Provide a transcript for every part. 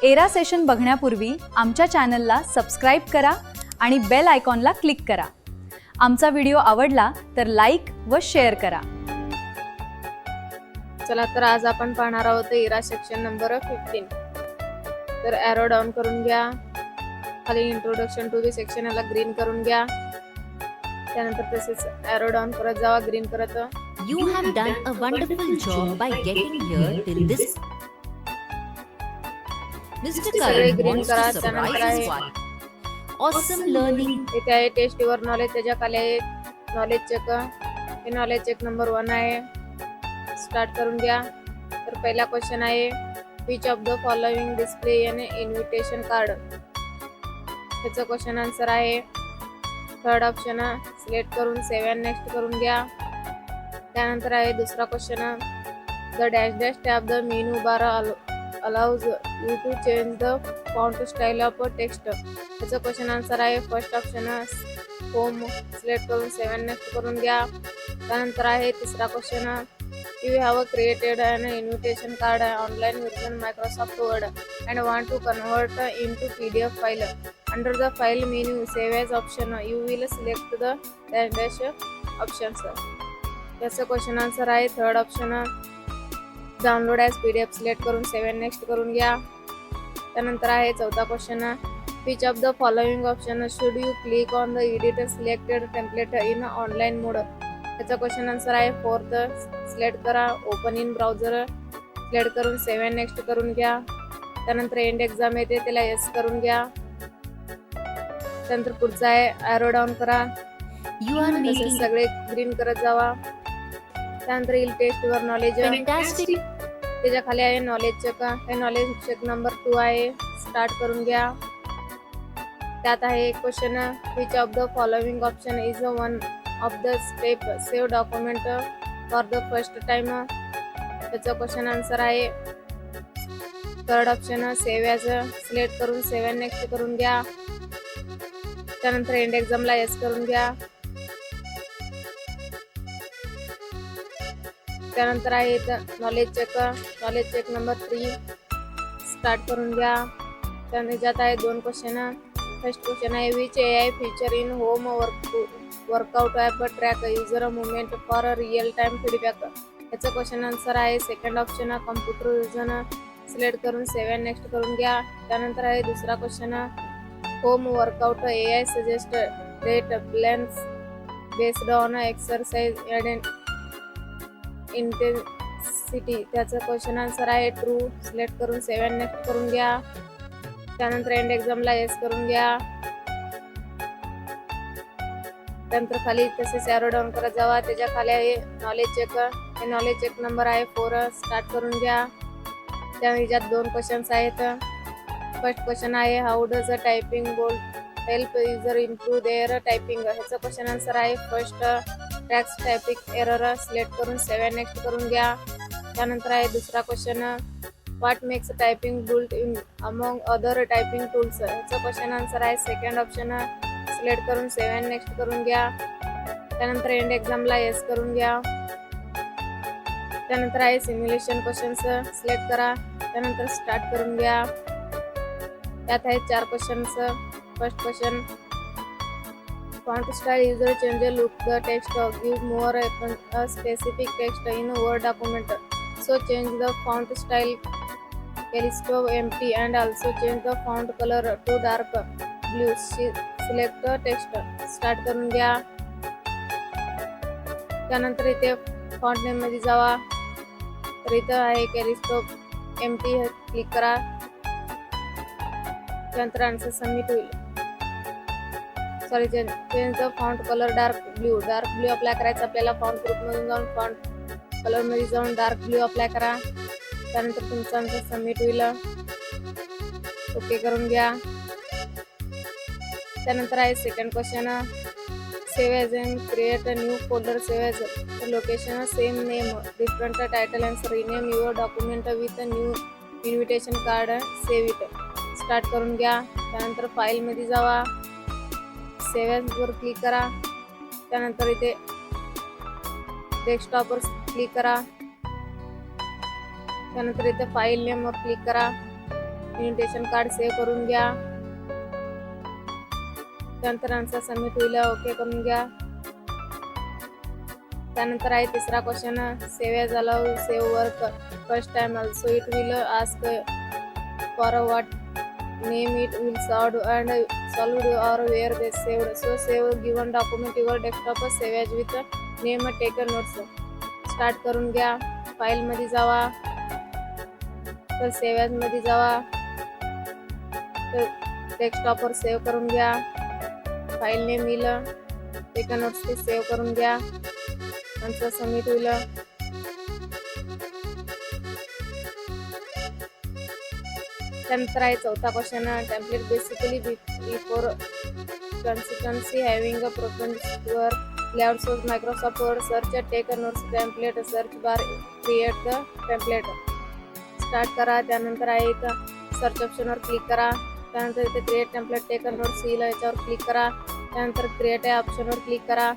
Era session बघण्यापूर्वी आमच्या चॅनलला subscribe करा आणि बेल आयकॉनला क्लिक करा. आमचा व्हिडिओ आवडला तर लाईक व शेअर करा. चला तर आज आपण पाहणार आहोत एरा सेक्शन नंबर 15. तर ॲरो डाऊन करून घ्या. खाली इंट्रोडक्शन टू दी सेक्शन याला ग्रीन करून घ्या. त्यानंतर तसेच ॲरो डाऊन करत जावा ग्रीन करत. You have done a wonderful job by getting here till this. Mr. सगळे Karan ग्रीन wants करा. to त्यानंतर surprise आहे his wife. Awesome learning. इथे आहे टेस्ट युअर नॉलेज. त्याच्या खाली आहे नॉलेज चेक. हे नॉलेज चेक नंबर 1 आहे. स्टार्ट करून घ्या. तर पहिला क्वेश्चन आहे which of the following display an invitation card. त्याचं क्वेश्चन आन्सर आहे थर्ड ऑप्शन. सिलेक्ट करून सेव्ह अँड नेक्स्ट करून घ्या. त्यानंतर आहे दुसरा question the dash dash tab the menu bar allows you to change the font style of text. त्याचं question answer आहे फर्स्ट ऑप्शन होम. सिलेक्ट करून सेव्ह अँड नेक्स्ट करून घ्या. त्यानंतर आहे तिसरा question you have created an invitation card online version Microsoft Word and want to convert into PDF file. Under the file menu save as option you will select the dash dash options. त्याचं question answer आहे third option download as PDF. Select करून save and next करून घ्या. त्यानंतर आहे चौथा question which of the following option should you click on the edit selected template in online मोड. त्याचा question answer आहे फोर्थ. सिलेक्ट करा ओपन इन ब्राउझर. सिलेक्ट करून सेव्ह अँड नेक्स्ट करून घ्या. त्यानंतर एंड एक्झाम येते त्याला येस करून घ्या. त्यानंतर पुढचा आहे ॲरो डाऊन करा. You are तसेच making सगळे ग्रीन करत जावा. त्यानंतर येईल टेस्ट युअर नॉलेज. fantastic. त्याच्या खाली आहे नॉलेज चेक. हे नॉलेज चेक नंबर 2 आहे. स्टार्ट करून घ्या. त्यात आहे एक question which of the following option is one of the step save document for the first time. त्याचा क्वेश्चन आन्सर आहे third option save as. Select करून सेव्ह अँड नेक्स्ट करून घ्या. त्यानंतर एंड एक्झामला येस करून घ्या. त्यानंतर आहे knowledge check. Knowledge check number 3 start करून घ्या. त्याच्यात आहे 2 क्वेश्चन. फर्स्ट क्वेश्चन आहे which AI feature in home workout app track user movement for real time feedback. याचं क्वेश्चन आन्सर आहे second option computer vision. Select करून सेव्ह अँड नेक्स्ट करून घ्या. त्यानंतर आहे दुसरा question home workout AI suggest date plans based on exercise and intensity. त्याचं question answer आहे ट्रू. सिलेक्ट करून सेव्ह अँड नेक्स्ट करून घ्या. त्यानंतर एंड एक्झामला येस करून घ्या. त्यानंतर खाली तसेच ॲरो डाऊन करत जावा. त्याच्या खाली आहे नॉलेज चेक. हे नॉलेज चेक नंबर आहे 4. स्टार्ट करून घ्या. त्याच्यात 2 क्वेश्चन्स आहेत. फर्स्ट क्वेश्चन आहे how does a typing bold help user improve their typing. ह्याचं क्वेश्चन आन्सर आहे first tracks typing error. Select करून सेव्ह अँड नेक्स्ट करून घ्या. त्यानंतर आहे दुसरा question what makes typing built in among other typing tools. ह्याचं क्वेश्चन आन्सर आहे सेकंड ऑप्शन. सिलेक्ट करून सेव्ह अँड नेक्स्ट करून घ्या. त्यानंतर एंड एक्झामला येस करून घ्या. त्यानंतर आहे सिम्युलेशन क्वेश्चन्स. सिलेक्ट करा. त्यानंतर स्टार्ट करून घ्या. त्यात आहेत 4 questions. First question font style user change look the text or give more a specific text in a Word document. So change the font style Callisto empty and also change the font color to dark blue. Select the text. Start करून घ्या. त्यानंतर इथे font name मध्ये जावा. तर इथं आहे Callisto empty. Click करा. त्यानंतर आन्सर सबमिट होईल. Sorry change the font colour dark blue. Dark blue apply करायचं आपल्याला. फॉन्ट ग्रुपमधून जाऊन फॉन्ट कलरमध्ये जाऊन डार्क ब्ल्यू अप्लाय करा. त्यानंतर तुमचं आन्सर सबमिट होईल. ओके करून घ्या. त्यानंतर आहे second question save as and create a new folder. Save as location same name different title and rename your document with a new invitation card. Save it. Start करून घ्या. त्यानंतर फाईलमध्ये जावा. Save ॲजवर click करा. त्यानंतर इथे डेस्कटॉपवर क्लिक करा. त्यानंतर इथे फाईल नेमवर क्लिक करा. इन्व्हिटेशन कार्ड सेव्ह करून घ्या. त्यानंतर आन्सर सबमिट होईल, ओके करून घ्या. त्यानंतर आहे तिसरा question, save as allow save work first time also it will ask for what name it will solve and solved or where they saved. So save given document your desktop save as with name taken notes. Start करून घ्या. फाईलमध्ये जावा, तर save as मध्ये जावा, तर डेस्कटॉपवर save करून घ्या. File name येईल, टेकन नोट्स ते सेव्ह करून घ्या. आन्सर सबमिट होईल. त्यानंतर आहे चौथा question, template basically before consistency having a preference your layout source Microsoft Word search take notes template search bar create the template. Start करा. त्यानंतर आहे एक सर्च ऑप्शनवर क्लिक करा. त्यानंतर इथे क्रिएट टेम्पलेट टेक नोट्स येईल, याच्यावर क्लिक करा. त्यानंतर क्रिएट या ऑप्शनवर क्लिक करा.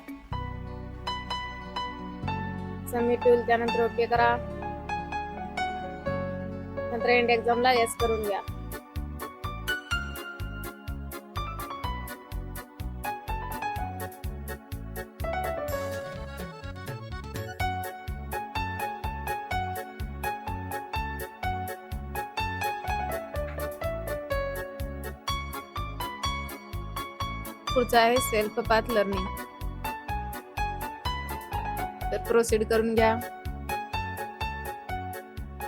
सबमिट होईल. त्यानंतर ओके करा. नंतर एंड एक्झामला येस करून घ्या. पुढचं आहे सेल्फ पाथ लर्निंग. तर प्रोसीड करून घ्या.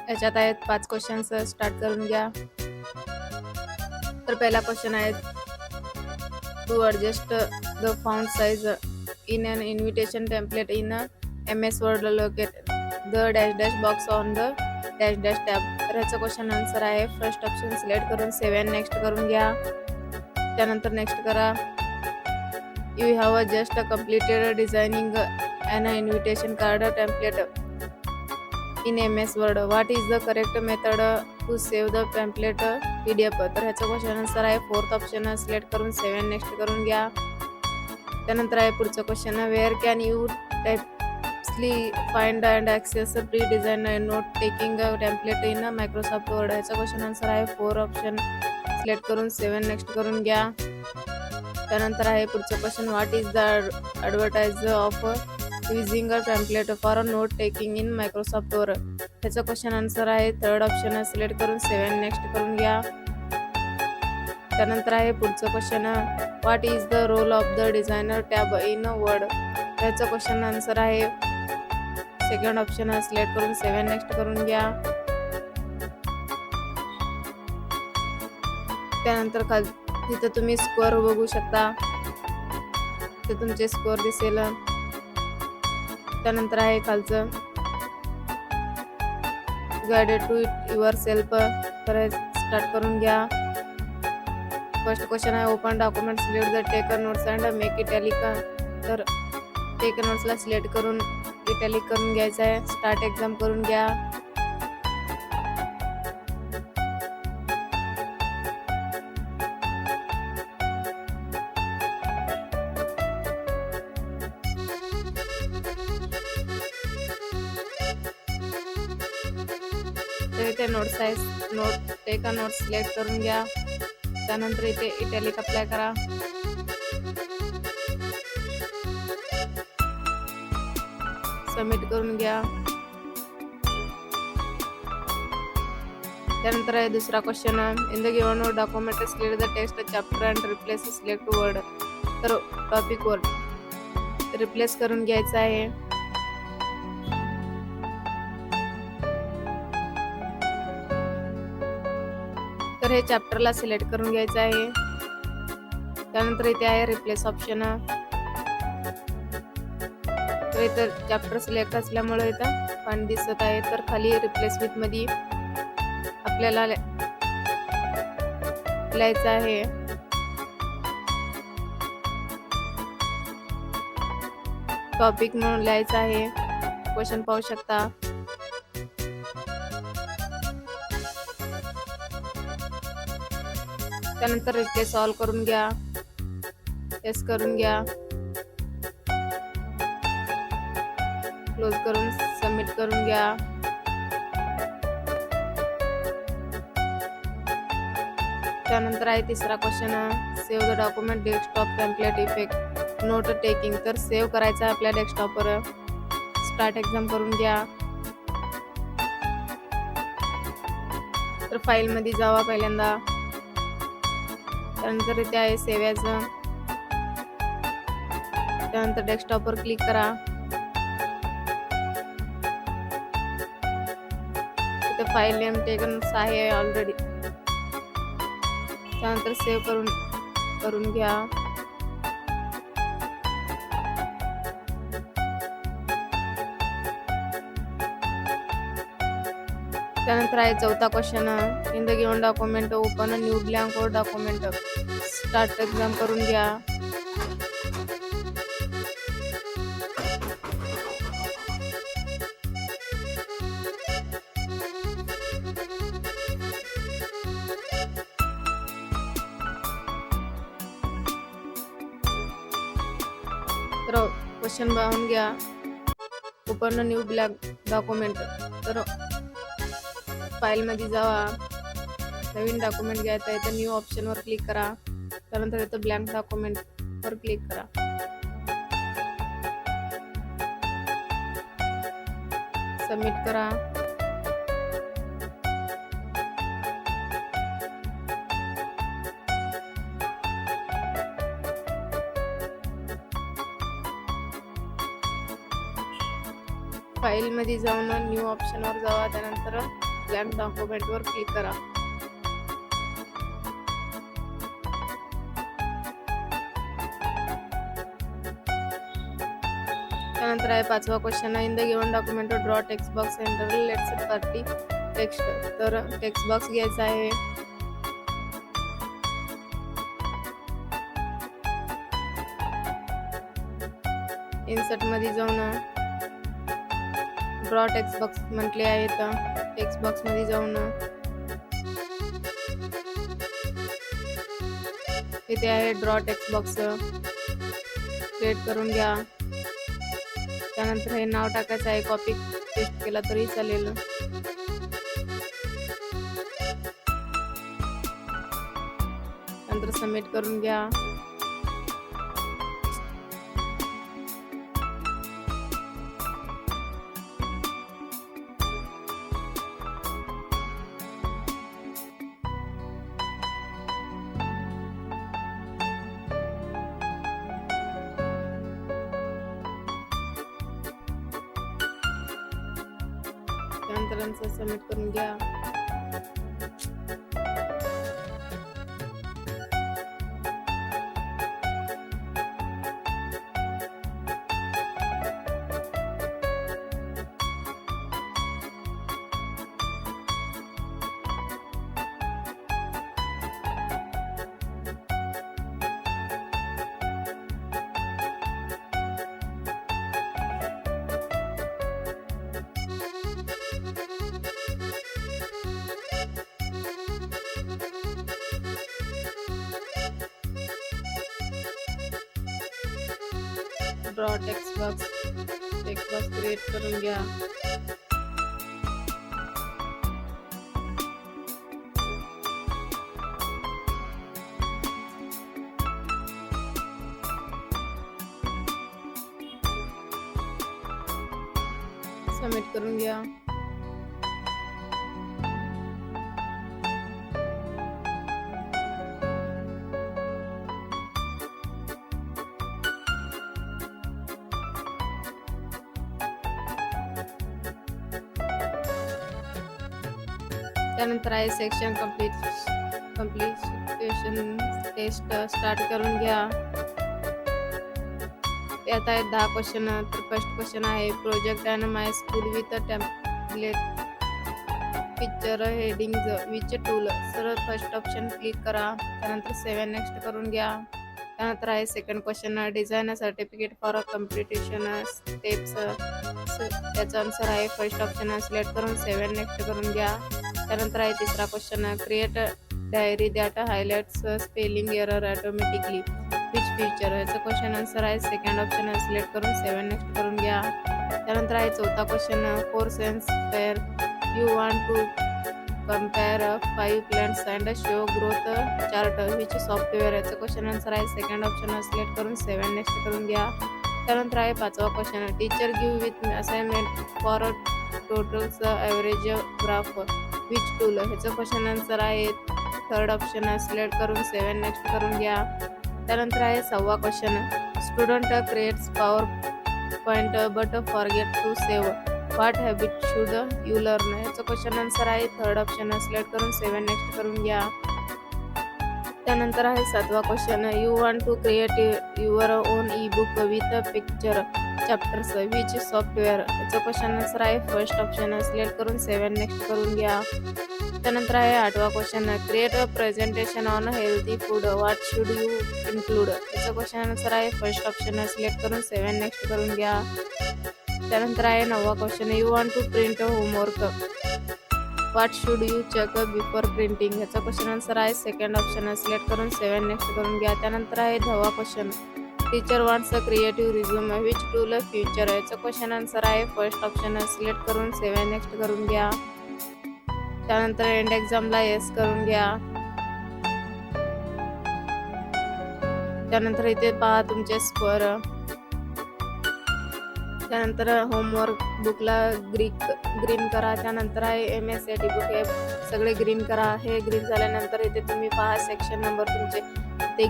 याच्यात आहेत 5 क्वेश्चन्स. स्टार्ट करून घ्या. तर पहिला क्वेश्चन आहे, to adjust the font size in an invitation template in MS Word locate the dash dash box on the dash dash tab. तर ह्याचं क्वेश्चन आन्सर आहे फर्स्ट ऑप्शन सिलेक्ट करून सेव्ह अँड नेक्स्ट करून घ्या. त्यानंतर next करा. You have just completed designing an invitation card template in MS Word. What is the correct method to save the template PDF? तर ह्याचा question answer आहे fourth option select करून save and next करून घ्या. त्यानंतर आहे पुढचं question, where can you typically find and access pre design note taking template in Microsoft Word. ह्याचा क्वेश्चन आन्सर आहे 4 ऑप्शन सिलेक्ट करून सेव्ह अँड नेक्स्ट करून घ्या. त्यानंतर आहे पुढचं question, what is the advertise of using a template for note taking in Microsoft Word. ह्याचं question answer आहे थर्ड ऑप्शन सिलेक्ट करून सेव्ह अँड नेक्स्ट करून घ्या. त्यानंतर आहे पुढचं question, what is the role of the designer tab in Word. ह्याचं question answer आहे सेकंड ऑप्शन सिलेक्ट करून सेव्ह अँड नेक्स्ट करून घ्या. त्यानंतर तिथं तुम्ही स्कोअर बघू शकता, ते तुमचे स्कोअर दिसेल. त्यानंतर आहे खालचं guided to it yourself. तर स्टार्ट करून घ्या. फर्स्ट क्वेश्चन आहे, open document select the take notes and make italic. तर टेक नोट्सला सिलेक्ट करून इटॅलिक करून घ्यायचं आहे. स्टार्ट एक्झाम करून घ्या. तर इथे नोट्स आहे, टेक नोट्स सिलेक्ट करून घ्या. त्यानंतर इथे इटॅलिक अप्लाय करा. सबमिट करून घ्या. त्यानंतर आहे दुसरा question, in the given document select the text chapter and replace select word. तर टॉपिक वर्ड रिप्लेस करून घ्यायचं आहे. तर हे चॅप्टरला सिलेक्ट करून घ्यायचं आहे. त्यानंतर इथे आहे रिप्लेस ऑप्शन. तर इथं चॅप्टर सिलेक्ट असल्यामुळे इथं फॉन्ट दिसत आहे. तर खाली रिप्लेस विथ मध्ये आपल्याला लिहायचं आहे टॉपिक म्हणून लिहायचं आहे. क्वेश्चन पाहू शकता. त्यानंतर इथे सॉल्व करून घ्या. येस करून घ्या. क्लोज करून सबमिट करून घ्या. त्यानंतर आहे तिसरा question, save the document desktop template effect note taking. तर सेव्ह करायचं आहे आपल्या डेस्कटॉपवर. स्टार्ट एक्झाम करून घ्या. तर फाईलमध्ये जावा पहिल्यांदा. त्यानंतर इथे आहे सेव्ह ॲज. त्यानंतर डेस्कटॉपवर क्लिक करा. इथे फाईल नेम टेकन आहे ऑलरेडी. त्यानंतर सेव्ह करून घ्या. त्यानंतर आहे चौथा question, in the given document open a new blank और डॉक्युमेंट. स्टार्ट एक्झाम करून घ्या. तर क्वेश्चन पाहून घ्या. Open a new blank document. तर फाईलमध्ये जावा. नवीन डॉक्युमेंट घ्यायचं आहे तर न्यू ऑप्शनवर क्लिक करा. त्यानंतर इथं ब्लँक डॉक्युमेंटवर क्लिक करा. सबमिट करा. फाईलमध्ये जाऊन न्यू ऑप्शनवर जावा. त्यानंतर ब्लँक डॉक्युमेंटवर क्लिक करा. त्यानंतर आहे पाचवा question, in the given document draw text box enter let's party text. तर टेक्स्ट बॉक्स घ्यायचा आहे. इन्सर्ट मध्ये जाऊन ड्रॉ टेक्स्ट बॉक्स म्हटले आहे. तर टेक्स्ट बॉक्स मध्ये जाऊन इथे आहे ड्रॉ टेक्स्ट बॉक्स. क्रिएट करून घ्या. त्यानंतर हे नाव टाकायचं आहे. कॉपी पेस्ट केला तरी चालेल. नंतर सबमिट करून घ्या. त्यानंतर सबमिट करून घ्या. ड्रॉ टेक्स्ट बॉक्स क्रिएट करून घ्या. सबमिट करून घ्या. त्यानंतर आहे सेक्शन कंप्लीशन टेस्ट. स्टार्ट करून घ्या. त्यात आहेत 10 क्वेश्चन. तर फर्स्ट क्वेश्चन आहे project and my school with template picture heading which tool. तर फर्स्ट ऑप्शन क्लिक करा. त्यानंतर 7 नेक्स्ट करून घ्या. त्यानंतर आहे second question design certificate for completion steps. त्याचा आन्सर आहे फर्स्ट ऑप्शन. सिलेक्ट करून 7 नेक्स्ट करून घ्या. त्यानंतर आहे तिसरा question create diary that highlights spelling error automatically which feature. याचं क्वेश्चन आन्सर आहे सेकंड ऑप्शन. सिलेक्ट करून 7 नेक्स्ट करून घ्या. त्यानंतर आहे चौथा question 4 sense where you want to compare 5 plants and show growth chart which software. याचं क्वेश्चन आन्सर आहे सेकंड ऑप्शन सिलेक्ट करून 7 नेक्स्ट करून घ्या. त्यानंतर आहे 5वा question. Teacher give with assignment for totals average graph which tool. ह्याचं question answer आहे थर्ड ऑप्शन सिलेक्ट करून 7 नेक्स्ट करून घ्या. त्यानंतर आहे 6वा question. Student creates PowerPoint but forget to save. What habit should you learn. ह्याचं question answer आहे थर्ड ऑप्शन सिलेक्ट करून 7 नेक्स्ट करून घ्या. त्यानंतर आहे 7वा question. You want to create your own e book with picture chapters which software. याचं question answer आहे फर्स्ट ऑप्शन सिलेक्ट करून 7 नेक्स्ट करून घ्या. त्यानंतर आहे 8वा question. Create a presentation on healthy food. What should you include. याचं question answer आहे फर्स्ट ऑप्शन सिलेक्ट करून 7 नेक्स्ट करून घ्या. त्यानंतर आहे 9वा question. You want to print homework. What should you check before printing. ह्याचा क्वेश्चन आन्सर आहे सेकंड ऑप्शन सिलेक्ट करून 7 नेक्स्ट करून घ्या. त्यानंतर आहे 10वा question. Teacher wants a creative resume which tool future. याचं क्वेश्चन आन्सर आहे फर्स्ट ऑप्शन सिलेक्ट करून 7 नेक्स्ट करून घ्या. त्यानंतर एंड एक्झामला येस करून घ्या. त्यानंतर इथे पहा तुमचे स्कोअर. त्यानंतर होमवर्क बुकला ग्रीन करा. त्यानंतर आहे MSAT बुक हे सगळे ग्रीन करा. हे ग्रीन झाल्यानंतर इथे तुम्ही पहा सेक्शन नंबर तुमचे ते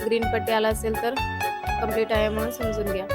ग्रीन पट्टी आला असेल तर कंप्लीट आहे म्हणून समजून घ्या.